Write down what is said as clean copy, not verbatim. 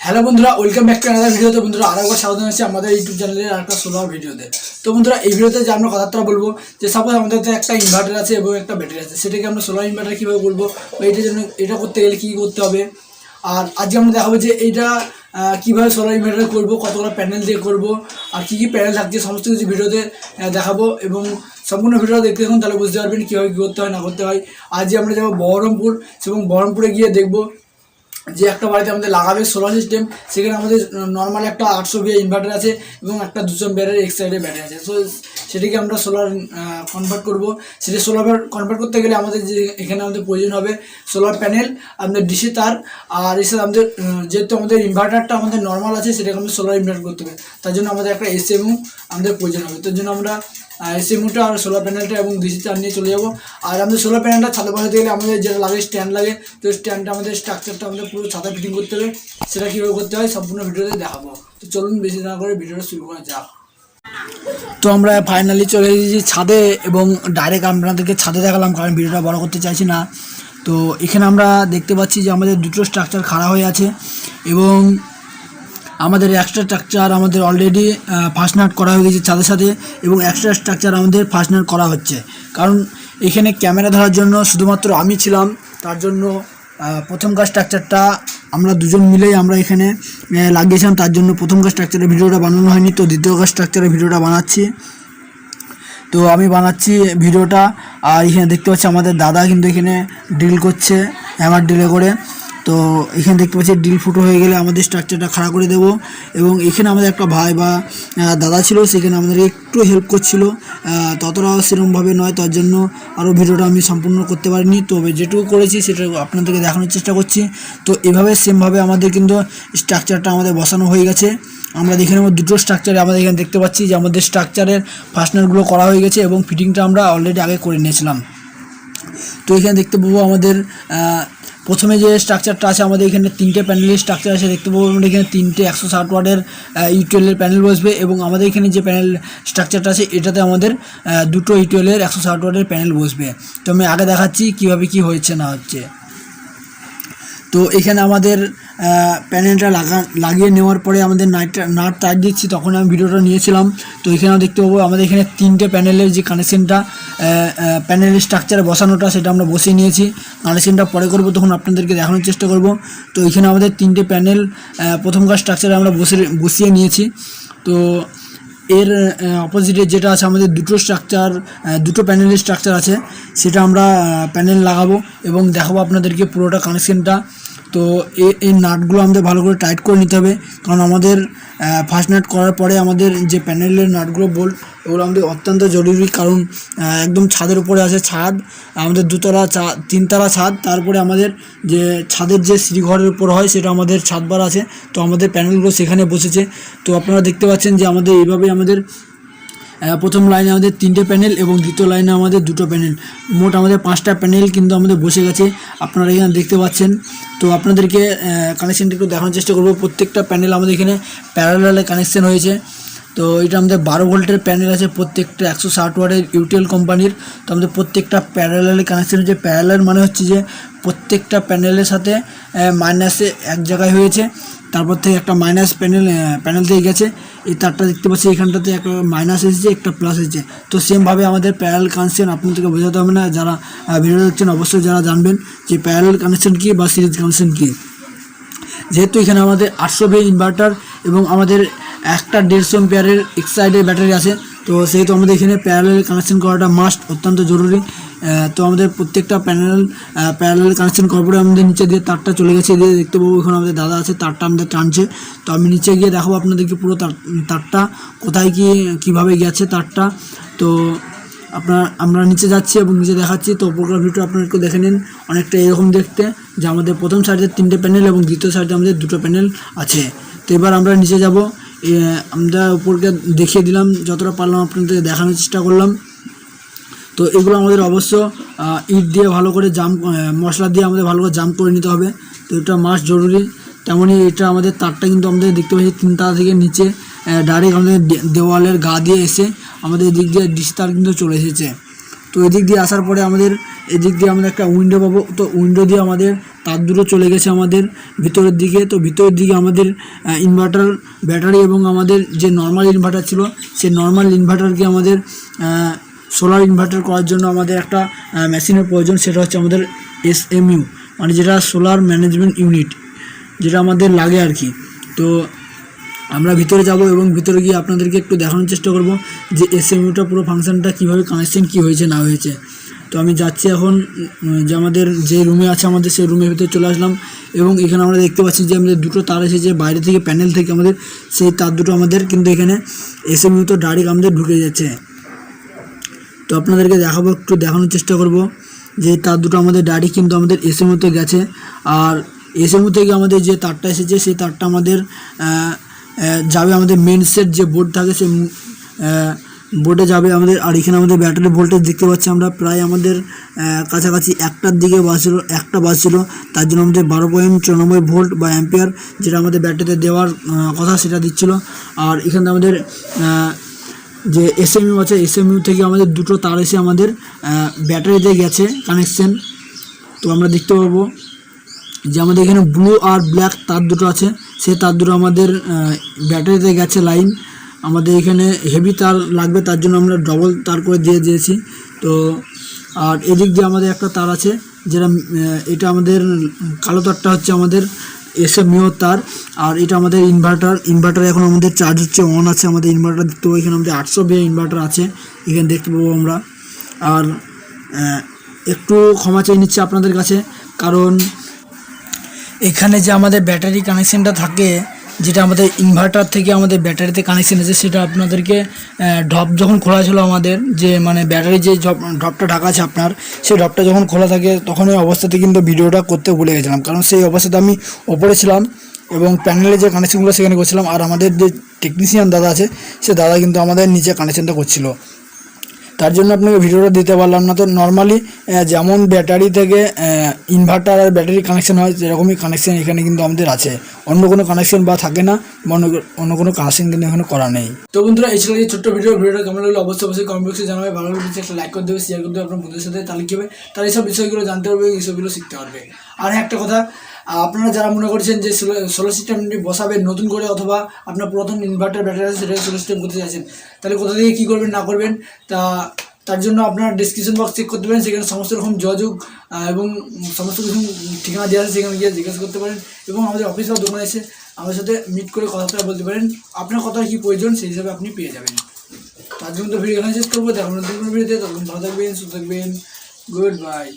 Hello বন্ধুরা, welcome back to another ভিডিওতে। বন্ধুরা আরেকবার স্বাগত জানাচ্ছি আমাদের ইউটিউব চ্যানেলের একটা সোলার ভিডিওতে। তো বন্ধুরা এই ভিডিওতে যে আমরা কথাটা বলবো যে সাপোজ আমাদের একটা ইনভার্টার আছে এবং একটা ব্যাটারি আছে, সেটাকে আমরা সোলার ইনভার্টার কীভাবে করবো বা এটার জন্য এটা করতে গেলে কী করতে হবে। আর আজকে আমরা দেখাবো যে এইটা কীভাবে সোলার ইনভার্টার করবো, কতগুলো প্যানেল দিয়ে করবো আর কী কী প্যানেল থাকছে সমস্ত কিছু ভিডিওতে দেখাবো। এবং সম্পূর্ণ ভিডিও দেখতে দেখুন, তাহলে বুঝতে পারবেন কীভাবে কী করতে হয় না করতে হয়। আজকে আমরা যাবো বহরমপুর এবং বহরমপুরে গিয়ে দেখবো যে একটা বাড়িতে আমাদের লাগাবে সোলার সিস্টেম। সেখানে আমাদের নর্মাল একটা 800 VA ইনভার্টার আছে এবং একটা 200 VAর এক সাইডে ব্যাটারি আছে। সো সেটাকে আমরা সোলার কনভার্ট করব। সেটা সোলার কনভার্ট করতে গেলে আমাদের যে এখানে আমাদের প্রয়োজন হবে সোলার প্যানেল, আমাদের ডিসি তার, আর এছাড়া আমাদের যেহেতু আমাদের ইনভার্টারটা আমাদের নর্মাল আছে সেটাকে আমাদের সোলার ইনভার্ট করতে হবে। তার জন্য আমাদের একটা এসএমইউ আমাদের প্রয়োজন হবে। তার জন্য আমরা এসএমইউটা আর সোলার প্যানেলটা এবং ডিসি তার নিয়ে চলে যাবো। আর আমাদের সোলার প্যানেলটা ছাদে বসাতে গেলে আমাদের যেটা লাগে স্ট্যান্ড লাগে, তো স্ট্যান্ডটা আমাদের স্ট্রাকচারটা আমাদের পুরো ছাদে ফিটিং করতে হবে। সেটা কীভাবে করতে হয় সম্পূর্ণ ভিডিওতে দেখাবো। তো চলুন বেশি না করে ভিডিওটা শুরু করা যাক। তো আমরা ফাইনালি চলে এসেছি ছাদে এবং ডাইরেক্ট আপনাদেরকে ছাদে দেখালাম, কারণ ভিডিওটা বড় করতে চাইছি না। তো এখানে আমরা দেখতে পাচ্ছি যে আমাদের দুটো স্ট্রাকচার খাড়া হয়ে আছে এবং আমাদের এক্সট্রা স্ট্রাকচার আমাদের অলরেডি ফার্স্ট নাট করা হয়ে গেছে ছাদের সাথে, এবং এক্সট্রা স্ট্রাকচার আমাদের ফার্স্ট নাট করা হচ্ছে। কারণ এখানে ক্যামেরা ধরার জন্য শুধুমাত্র আমি ছিলাম, তার জন্য প্রথমকার স্ট্রাকচারটা আমরা দুজন মিলেই আমরা এখানে লাগিয়েছিলাম। তার জন্য প্রথমকার স্ট্রাকচারের ভিডিওটা বানানো হয়নি, তো দ্বিতীয়কার স্ট্রাকচারের ভিডিওটা বানাচ্ছি। তো আমি বানাচ্ছি ভিডিওটা। আর এখানে দেখতে পাচ্ছি আমাদের দাদা কিন্তু এখানে ড্রিল করছে হ্যামার ড্রিলে করে। তো এখানে দেখতে পাচ্ছি ড্রিল ফুটো হয়ে গেলে আমাদের স্ট্রাকচারটা খাড়া করে দেবো। এবং এখানে আমাদের একটা ভাই বা দাদা ছিল, সেখানে আমাদের একটু হেল্প করছিল, ততটা সেরকমভাবে নয়, তার জন্য আরও ভিডিওটা আমি সম্পূর্ণ করতে পারিনি। তবে যেটুকু করেছি সেটা আপনাদেরকে দেখানোর চেষ্টা করছি। তো এভাবে সেমভাবে আমাদের কিন্তু স্ট্রাকচারটা আমাদের বসানো হয়ে গেছে। আমরা দেখে নেব দুটো স্ট্রাকচারে আমাদের এখানে দেখতে পাচ্ছি যে আমাদের স্ট্রাকচারের ফাস্টনারগুলো করা হয়ে গেছে এবং ফিটিংটা আমরা অলরেডি আগে করে নিয়েছিলাম। তো এখানে দেখতে পাবো আমাদের প্রথমে যে স্ট্রাকচারটা আছে, আমাদের এখানে 3টে প্যানেলের স্ট্রাকচার আছে। দেখতে পাবো আমাদের এখানে 3টে 160 ওয়াটের ইউটিএলের প্যানেল বসবে এবং আমাদের এখানে যে প্যানেল স্ট্রাকচারটা আছে এটাতে আমাদের দুটো ইউটিএলের 160 ওয়াটের প্যানেল বসবে। তো আমি আগে দেখাচ্ছি কীভাবে কী হচ্ছে না হচ্ছে। তো এখানে আমাদের প্যানেলটা লাগিয়ে নেওয়ার পরে আমাদের নাট টাইট দিচ্ছি, তখন আমি ভিডিওটা নিয়েছিলাম। তো এখানেও দেখতে পাবো আমাদের এখানে 3টে প্যানেলের যে কানেকশানটা প্যানেলের স্ট্রাকচারে বসানোটা সেটা আমরা বসিয়ে নিয়েছি। কানেকশানটা পরে করব, তখন আপনাদেরকে দেখানোর চেষ্টা করব। তো এখানে আমাদের 3টে প্যানেল প্রথমকার স্ট্রাকচারে আমরা বসিয়ে নিয়েছি। তো এর অপোজিটে যেটা আছে আমাদের দুটো প্যানেলের স্ট্রাকচার আছে, সেটা আমরা প্যানেল লাগাবো এবং দেখাবো আপনাদেরকে পুরোটা কানেকশানটা। তো এই নাটগুলো আমাদের ভালো করে টাইট করে নিতে হবে, কারণ আমাদের ফার্স্ট নাট করার পরে আমাদের যে প্যানেলের নাটগুলো এগুলো আমাদের অত্যন্ত জরুরি। কারণ একদম ছাদের উপরে আছে ছাদ, আমাদের 3তলা ছাদ, তারপরে আমাদের যে ছাদের যে সিঁড়িঘরের উপর হয় সেটা আমাদের ছাদবার আছে। তো আমাদের প্যানেলগুলো সেখানে বসেছে। তো আপনারা দেখতে পাচ্ছেন যে আমাদের এইভাবেই আমাদের প্রথম লাইনে আমাদের 3টে প্যানেল এবং দ্বিতীয় লাইনে আমাদের 2টো প্যানেল, মোট আমাদের 5টা প্যানেল কিন্তু আমাদের বসে গেছে, আপনারা এখানে দেখতে পাচ্ছেন। তো আপনাদেরকে কানেকশানটা একটু দেখানোর চেষ্টা করব। প্রত্যেকটা প্যানেল আমাদের এখানে প্যারালালে কানেকশান হয়েছে। তো এটা আমাদের 12 ভোল্টের প্যানেল আছে, প্রত্যেকটা 160 ওয়াটের ইউটিএল কোম্পানির। তো আমাদের প্রত্যেকটা প্যারালালে কানেকশান হচ্ছে। প্যারালাল মানে হচ্ছে যে প্রত্যেকটা প্যানেলের সাথে মাইনাসে এক জায়গায় হয়েছে, তারপর থেকে একটা মাইনাস প্যানেল থেকে গেছে। এই তারটা দেখতে পাচ্ছি এখানটাতে একটা মাইনাস এসেছে, একটা প্লাস এসেছে। তো সেমভাবে আমাদের প্যারালাল কানেকশান আপনাদেরকে বোঝাতে হবে না, যারা ভিডিও দেখছেন অবশ্যই যারা জানবেন যে প্যারালাল কানেকশান কী বা সিরিজ কানেকশান কী। যেহেতু এখানে আমাদের 800 VA ইনভার্টার এবং আমাদের একটা 150 অ্যাম্পিয়ারের এক সাইডের ব্যাটারি আছে, তো সেহেতু আমাদের এখানে প্যারালাল কানেকশান করাটা মাস্ট, অত্যন্ত জরুরি। তো আমাদের প্রত্যেকটা প্যারালাল কানেকশান করার পরে আমাদের নিচে দিয়ে তারটা চলে গেছে, দিয়ে দেখতে পাবো এখানে আমাদের দাদা আছে, তারটা আমাদের টানছে। তো আমি নিচে গিয়ে দেখাবো আপনাদেরকে পুরো তারটা কোথায় কীভাবে গেছে তারটা। তো আমরা নিচে যাচ্ছি এবং নিচে দেখাচ্ছি। তো উপরকার ভিডিও আপনারা একটু দেখে নিন, অনেকটা এরকম দেখতে, যে আমাদের প্রথম সাইডে 3টে প্যানেল এবং দ্বিতীয় সাইডে আমাদের 2টো প্যানেল আছে। তো এবার আমরা নিচে যাব, আমরা উপরকে দেখিয়ে দিলাম, যতটা পারলাম আপনাদের দেখানোর চেষ্টা করলাম। তো এগুলো আমাদের অবশ্য ইট দিয়ে ভালো করে মশলা দিয়ে আমাদের ভালো করে জাম করে নিতে হবে। তো এটা মাস্ট জরুরি। তেমনই এটা আমাদের তারটা কিন্তু আমাদের দেখতে পাচ্ছি 3তলা থেকে নিচে ডাইরেক্ট আমাদের দেওয়ালের গা দিয়ে এসে আমাদের এদিক দিয়ে ডিশ তার কিন্তু চলে এসেছে। তো এদিক দিয়ে আসার পরে আমাদের এদিক দিয়ে আমরা একটা উইন্ডো পাবো। তো উইন্ডো দিয়ে আমাদের তার দুটো চলে গেছে আমাদের ভিতরের দিকে। তো ভিতরের দিকে আমাদের ইনভার্টার ব্যাটারি এবং আমাদের যে নর্মাল ইনভার্টার ছিল সেই নর্মাল ইনভার্টারকে আমাদের সোলার ইনভার্টার করার জন্য আমাদের একটা মেশিনের প্রয়োজন, সেটা হচ্ছে আমাদের SMU, মানে যেটা সোলার ম্যানেজমেন্ট ইউনিট, যেটা আমাদের লাগে আর কি। তো আমরা ভিতরে যাব এবং ভিতরে গিয়ে আপনাদেরকে একটু দেখানোর চেষ্টা করব যে SMUটা পুরো ফাংশনটা কীভাবে কানেকশন কী হয়েছে না হয়েছে। তো আমি যাচ্ছি এখন যে আমাদের যে রুমে আছে আমাদের সেই রুমের ভিতরে চলে আসলাম এবং এখানে আমরা দেখতে পাচ্ছি যে আমাদের দুটো তার এসেছে বাইরে থেকে, প্যানেল থেকে আমাদের সেই তার দুটো আমাদের কিন্তু এখানে SMU তো ডাইরেক্ট আমাদের ঢুকে যাচ্ছে। তো আপনাদেরকে দেখাবো, একটু দেখানোর চেষ্টা করব যে তার দুটো আমাদের ডাইরেক্ট কিন্তু আমাদের SMUতে গেছে। আর SMU থেকে আমাদের যে তারটা এসেছে সেই তারটা আমাদের যাবে আমাদের মেন সেট যে বোর্ড থাকে সেই বোর্ডে যাবে আমাদের। আর এখানে আমাদের ব্যাটারি ভোল্টেজ দেখতে পাচ্ছি আমরা প্রায় আমাদের কাছাকাছি একটার দিকে বাজছিল, তার জন্য আমাদের 12.94 ভোল্ট বা অ্যাম্পিয়ার যেটা আমাদের ব্যাটারিতে দেওয়ার কথা সেটা দিচ্ছিল। আর এখানে আমাদের যে SMU আছে SMU থেকে আমাদের দুটো তার এসে আমাদের ব্যাটারিতে গেছে কানেকশন। তো আমরা দেখতে পাবো যে আমাদের এখানে ব্লু আর ব্ল্যাক তার দুটো আছে, সেই তার দুটো আমাদের ব্যাটারিতে গেছে লাইন। আমাদের এখানে হেভি তার লাগবে, তার জন্য আমরা ডবল তার করে দিয়ে দিয়েছি। তো আর এদিক দিয়ে আমাদের একটা তার আছে যেটা এটা আমাদের কালো তারটা হচ্ছে আমাদের SMU তার। আর এটা আমাদের ইনভার্টার এখন আমাদের চার্জ হচ্ছে, অন আছে আমাদের ইনভার্টার। দেখতে পাবো এখানে আমাদের 800 VA ইনভার্টার আছে এখানে দেখতে পাবো আমরা। আর একটু ক্ষমা চেয়ে নিচ্ছি আপনাদের কাছে, কারণ এখানে যে আমাদের ব্যাটারি কানেকশানটা থাকে যেটা আমাদের ইনভার্টার থেকে আমাদের ব্যাটারিতে কানেকশান আছে সেটা আপনাদেরকে ঢপ যখন খোলা ছিল আমাদের যে মানে ব্যাটারি যে ঢপটা ঢাকা আছে আপনার, সেই ঢপটা যখন খোলা থাকে তখন এই অবস্থাতে কিন্তু ভিডিওটা করতে ভুলে গেছিলাম, কারণ সেই অবস্থাতে আমি ওপরে ছিলাম এবং প্যানেলে যে কানেকশানগুলো সেখানে করছিলাম। আর আমাদের যে টেকনিশিয়ান দাদা আছে সে দাদা কিন্তু আমাদের নিচে কানেকশানটা করছিল, তার জন্য আপনাকে ভিডিওটা দিতে পারলাম না। তো নর্মালি যেমন ব্যাটারি থেকে ইনভার্টার আর ব্যাটারি কানেকশন হয় সেরকমই কানেকশন এখানে কিন্তু আমাদের আছে, অন্য কোনো কানেকশন বা থাকে না, অন্য কোনো কানেকশন কিন্তু এখানে করা নেই। তো বন্ধুরা এই ছিল এই ছোট্ট ভিডিওটা কেমন লাগলো অবশ্যই কমেন্ট বক্সে জানাবে। ভালো লাগলে একটা লাইক করে দেবে, শেয়ার করে দেবে আপনার বন্ধুদের সাথে, তাহলে কী হবে তারা এইসব বিষয়গুলো জানতে পারবে, এইসবগুলো শিখতে পারবে। আর একটা কথা, আপনারা যারা মনে করছেন যে সোলার সিস্টেমটি বসাবেন নতুন করে অথবা আপনার পুরাতন ইনভার্টার ব্যাটারি আছে সেটা সোলার সিস্টেম করতে চাইছেন, তাহলে কোথা থেকে কী করবেন না করবেন তার জন্য আপনার ডিসক্রিপশন বক্স চেক করতে পারেন, সেখানে সমস্ত রকম যোগাযোগ এবং সমস্ত কিছু ঠিকানা দেওয়া আছে, সেখানে গিয়ে জিজ্ঞাসা করতে পারেন এবং আমাদের অফিস বা দোকানে এসে আমার সাথে মিট করে কথাটা বলতে পারেন, আপনার কথা কী প্রয়োজন সেই হিসাবে আপনি পেয়ে যাবেন। তার জন্য তো ভিডিও এখানে শেষ করবো, দেখুন নতুন কোনো ভিডিওতে, তখন ভালো থাকবেন, সুস্থ থাকবেন, গুড বাই।